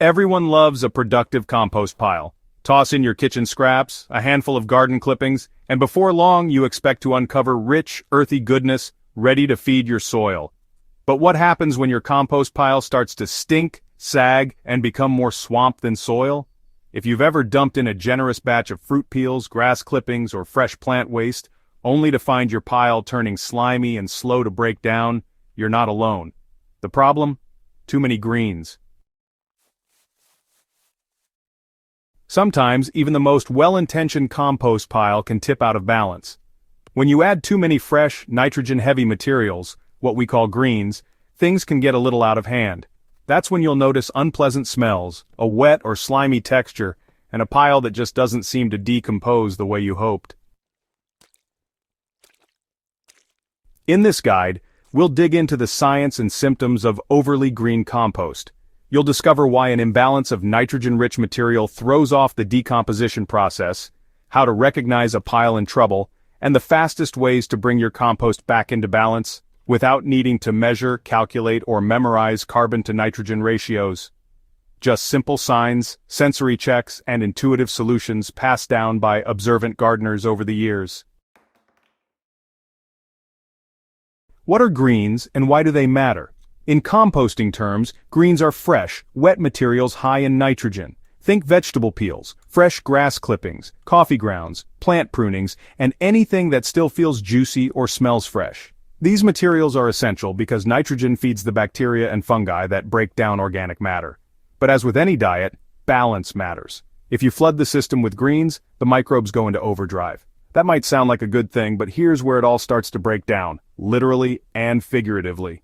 Everyone loves a productive compost pile. Toss in your kitchen scraps, a handful of garden clippings, and before long you expect to uncover rich, earthy goodness ready to feed your soil. But what happens when your compost pile starts to stink, sag, and become more swamp than soil? If you've ever dumped in a generous batch of fruit peels, grass clippings, or fresh plant waste, only to find your pile turning slimy and slow to break down, you're not alone. The problem? Too many greens. Sometimes, even the most well-intentioned compost pile can tip out of balance. When you add too many fresh, nitrogen-heavy materials, what we call greens, things can get a little out of hand. That's when you'll notice unpleasant smells, a wet or slimy texture, and a pile that just doesn't seem to decompose the way you hoped. In this guide, we'll dig into the science and symptoms of overly green compost. You'll discover why an imbalance of nitrogen-rich material throws off the decomposition process, how to recognize a pile in trouble, and the fastest ways to bring your compost back into balance without needing to measure, calculate, or memorize carbon-to-nitrogen ratios. Just simple signs, sensory checks, and intuitive solutions passed down by observant gardeners over the years. What are greens, and why do they matter? In composting terms, greens are fresh, wet materials high in nitrogen. Think vegetable peels, fresh grass clippings, coffee grounds, plant prunings, and anything that still feels juicy or smells fresh. These materials are essential because nitrogen feeds the bacteria and fungi that break down organic matter. But as with any diet, balance matters. If you flood the system with greens, the microbes go into overdrive. That might sound like a good thing, but here's where it all starts to break down, literally and figuratively.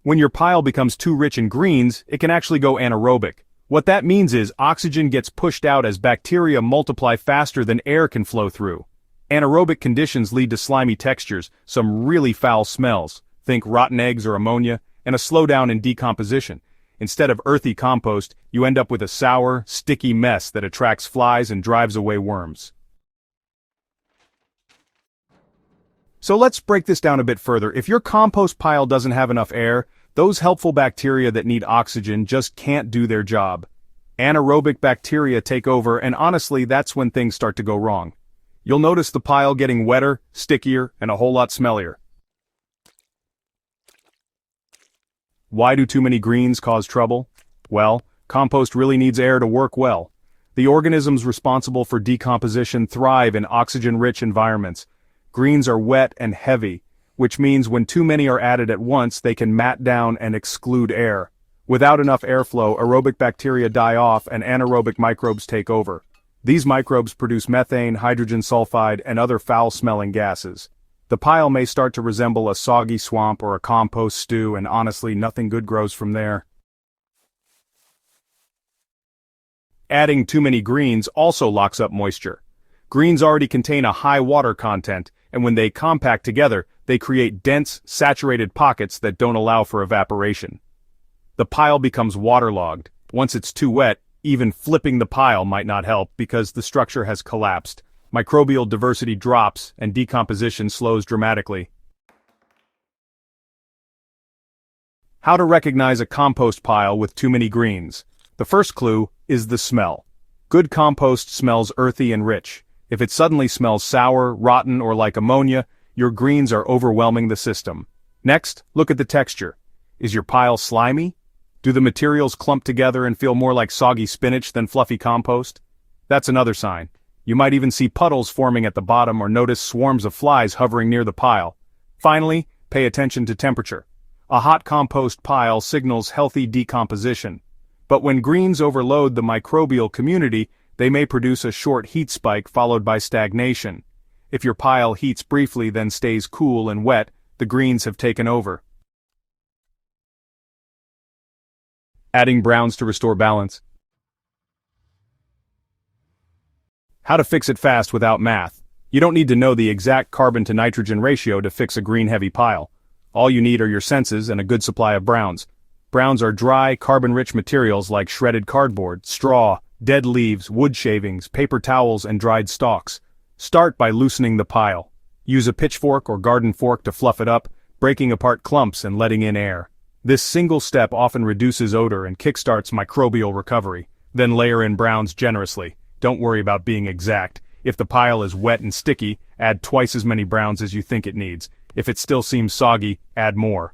When your pile becomes too rich in greens, it can actually go anaerobic. What that means is oxygen gets pushed out as bacteria multiply faster than air can flow through. Anaerobic conditions lead to slimy textures, some really foul smells, think rotten eggs or ammonia, and a slowdown in decomposition. Instead of earthy compost, you end up with a sour, sticky mess that attracts flies and drives away worms. So let's break this down a bit further. If your compost pile doesn't have enough air, those helpful bacteria that need oxygen just can't do their job. Anaerobic bacteria take over, and honestly, that's when things start to go wrong. You'll notice the pile getting wetter, stickier, and a whole lot smellier. Why do too many greens cause trouble? Well, compost really needs air to work well. The organisms responsible for decomposition thrive in oxygen-rich environments. Greens are wet and heavy, which means when too many are added at once, they can mat down and exclude air. Without enough airflow, aerobic bacteria die off and anaerobic microbes take over. These microbes produce methane, hydrogen sulfide, and other foul-smelling gases. The pile may start to resemble a soggy swamp or a compost stew, and honestly, nothing good grows from there. Adding too many greens also locks up moisture. Greens already contain a high water content, and when they compact together, they create dense, saturated pockets that don't allow for evaporation. The pile becomes waterlogged. Once it's too wet, even flipping the pile might not help because the structure has collapsed. Microbial diversity drops, and decomposition slows dramatically. How to recognize a compost pile with too many greens. The first clue is the smell. Good compost smells earthy and rich. If it suddenly smells sour, rotten, or like ammonia, your greens are overwhelming the system. Next, look at the texture. Is your pile slimy? Do the materials clump together and feel more like soggy spinach than fluffy compost? That's another sign. You might even see puddles forming at the bottom or notice swarms of flies hovering near the pile. Finally, pay attention to temperature. A hot compost pile signals healthy decomposition. But when greens overload the microbial community, they may produce a short heat spike followed by stagnation. If your pile heats briefly then stays cool and wet, the greens have taken over. Adding browns to restore balance. How to fix it fast without math. You don't need to know the exact carbon-to-nitrogen ratio to fix a green-heavy pile. All you need are your senses and a good supply of browns. Browns are dry, carbon-rich materials like shredded cardboard, straw, dead leaves, wood shavings, paper towels, and dried stalks. Start by loosening the pile. Use a pitchfork or garden fork to fluff it up, breaking apart clumps and letting in air. This single step often reduces odor and kickstarts microbial recovery. Then layer in browns generously. Don't worry about being exact. If the pile is wet and sticky, add twice as many browns as you think it needs. If it still seems soggy, add more.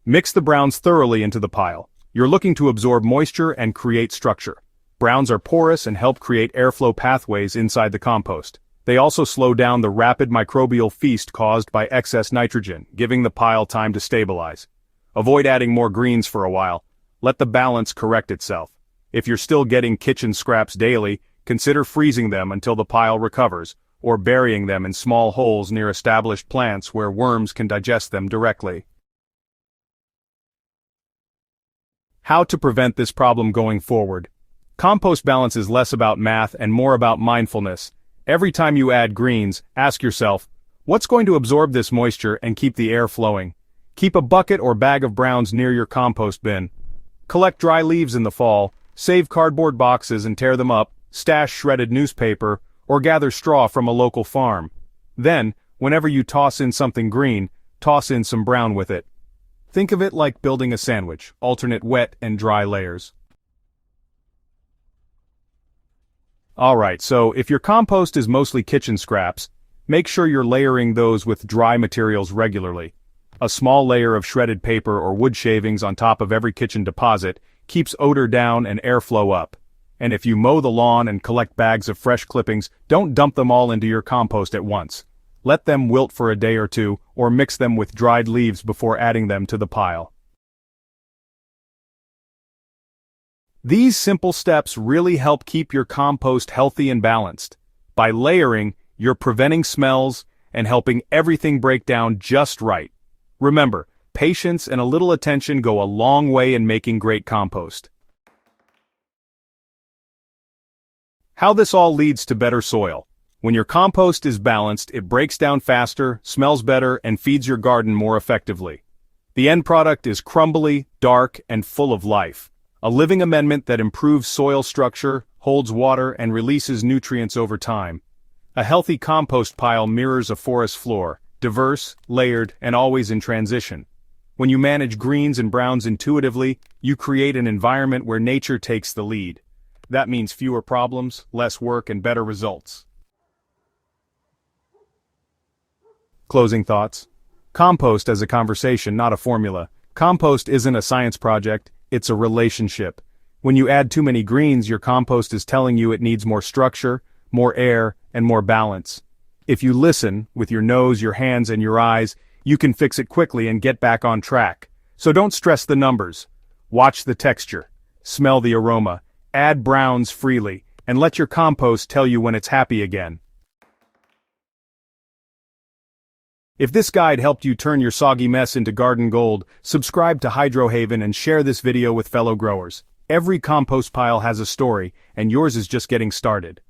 Mix the browns thoroughly into the pile. You're looking to absorb moisture and create structure. Browns are porous and help create airflow pathways inside the compost. They also slow down the rapid microbial feast caused by excess nitrogen, giving the pile time to stabilize. Avoid adding more greens for a while. Let the balance correct itself. If you're still getting kitchen scraps daily, consider freezing them until the pile recovers, or burying them in small holes near established plants where worms can digest them directly. How to prevent this problem going forward. Compost balance is less about math and more about mindfulness. Every time you add greens, ask yourself, what's going to absorb this moisture and keep the air flowing? Keep a bucket or bag of browns near your compost bin. Collect dry leaves in the fall, save cardboard boxes and tear them up, stash shredded newspaper, or gather straw from a local farm. Then, whenever you toss in something green, toss in some brown with it. Think of it like building a sandwich, alternate wet and dry layers. Alright, so if your compost is mostly kitchen scraps, make sure you're layering those with dry materials regularly. A small layer of shredded paper or wood shavings on top of every kitchen deposit keeps odor down and airflow up. And if you mow the lawn and collect bags of fresh clippings, don't dump them all into your compost at once. Let them wilt for a day or two, or mix them with dried leaves before adding them to the pile. These simple steps really help keep your compost healthy and balanced. By layering, you're preventing smells and helping everything break down just right. Remember, patience and a little attention go a long way in making great compost. How this all leads to better soil. When your compost is balanced, it breaks down faster, smells better, and feeds your garden more effectively. The end product is crumbly, dark, and full of life. A living amendment that improves soil structure, holds water, and releases nutrients over time. A healthy compost pile mirrors a forest floor, diverse, layered, and always in transition. When you manage greens and browns intuitively, you create an environment where nature takes the lead. That means fewer problems, less work, and better results. Closing thoughts. Compost as a conversation, not a formula. Compost isn't a science project, it's a relationship. When you add too many greens, your compost is telling you it needs more structure, more air, and more balance. If you listen, with your nose, your hands, and your eyes, you can fix it quickly and get back on track. So don't stress the numbers. Watch the texture. Smell the aroma. Add browns freely, and let your compost tell you when it's happy again. If this guide helped you turn your soggy mess into garden gold, subscribe to Hydrohaven and share this video with fellow growers. Every compost pile has a story, and yours is just getting started.